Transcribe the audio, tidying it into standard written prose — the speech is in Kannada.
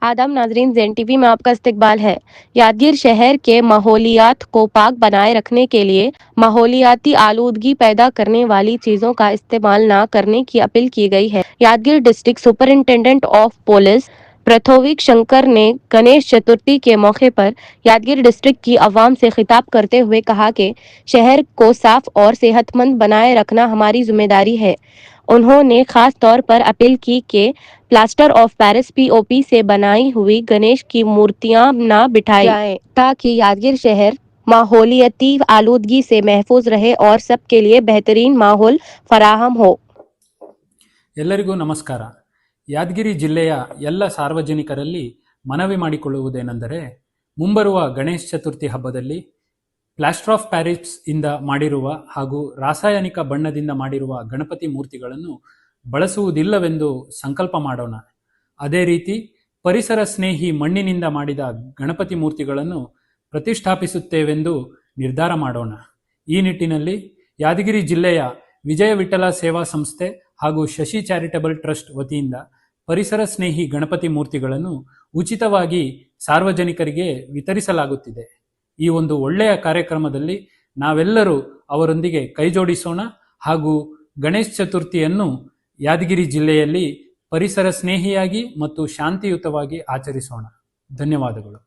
आदाब नाजरीन, ज़ेन टीवी में आपका इस्तकबाल है। यादगीर शहर के माहौलियात को पाक बनाए रखने के लिए माहौलियाती आलूदगी पैदा करने वाली चीज़ों का इस्तेमाल न करने की अपील की गई है। Yadgir district superintendent of police प्रथोविक शंकर ने गणेश चतुर्थी के मौके पर यादगीर डिस्ट्रिक्ट की आवाम से खिताब करते हुए कहा कि शहर को साफ और सेहतमंद बनाए रखना हमारी जिम्मेदारी है। उन्होंने खास तौर पर अपील की कि प्लास्टर ऑफ पेरिस पीओपी से बनाई हुई गणेश की मूर्तियां न बिठाई जाएं, ताकि यादगीर शहर माहौलियाती आलूदगी से महफूज रहे और सबके लिए बेहतरीन माहौल फराहम हो। ಎಲ್ಲರಿಗೂ ನಮಸ್ಕಾರ. ಯಾದಗಿರಿ ಜಿಲ್ಲೆಯ ಎಲ್ಲ ಸಾರ್ವಜನಿಕರಲ್ಲಿ ಮನವಿ ಮಾಡಿಕೊಳ್ಳುವುದೇನೆಂದರೆ, ಮುಂಬರುವ ಗಣೇಶ ಚತುರ್ಥಿ ಹಬ್ಬದಲ್ಲಿ ಪ್ಲಾಸ್ಟರ್ ಆಫ್ ಪ್ಯಾರಿಸ್ ಇಂದ ಮಾಡಿರುವ ಹಾಗೂ ರಾಸಾಯನಿಕ ಬಣ್ಣದಿಂದ ಮಾಡಿರುವ ಗಣಪತಿ ಮೂರ್ತಿಗಳನ್ನು ಬಳಸುವುದಿಲ್ಲವೆಂದು ಸಂಕಲ್ಪ ಮಾಡೋಣ. ಅದೇ ರೀತಿ ಪರಿಸರ ಸ್ನೇಹಿ ಮಣ್ಣಿನಿಂದ ಮಾಡಿದ ಗಣಪತಿ ಮೂರ್ತಿಗಳನ್ನು ಪ್ರತಿಷ್ಠಾಪಿಸುತ್ತೇವೆಂದು ನಿರ್ಧಾರ ಮಾಡೋಣ. ಈ ನಿಟ್ಟಿನಲ್ಲಿ ಯಾದಗಿರಿ ಜಿಲ್ಲೆಯ ವಿಜಯ ವಿಠಲ ಸೇವಾ ಸಂಸ್ಥೆ ಹಾಗೂ ಶಶಿ ಚಾರಿಟಬಲ್ ಟ್ರಸ್ಟ್ ವತಿಯಿಂದ ಪರಿಸರ ಸ್ನೇಹಿ ಗಣಪತಿ ಮೂರ್ತಿಗಳನ್ನು ಉಚಿತವಾಗಿ ಸಾರ್ವಜನಿಕರಿಗೆ ವಿತರಿಸಲಾಗುತ್ತಿದೆ. ಈ ಒಂದು ಒಳ್ಳೆಯ ಕಾರ್ಯಕ್ರಮದಲ್ಲಿ ನಾವೆಲ್ಲರೂ ಅವರೊಂದಿಗೆ ಕೈಜೋಡಿಸೋಣ ಹಾಗೂ ಗಣೇಶ ಚತುರ್ಥಿಯನ್ನು ಯಾದಗಿರಿ ಜಿಲ್ಲೆಯಲ್ಲಿ ಪರಿಸರ ಸ್ನೇಹಿಯಾಗಿ ಮತ್ತು ಶಾಂತಿಯುತವಾಗಿ ಆಚರಿಸೋಣ. ಧನ್ಯವಾದಗಳು.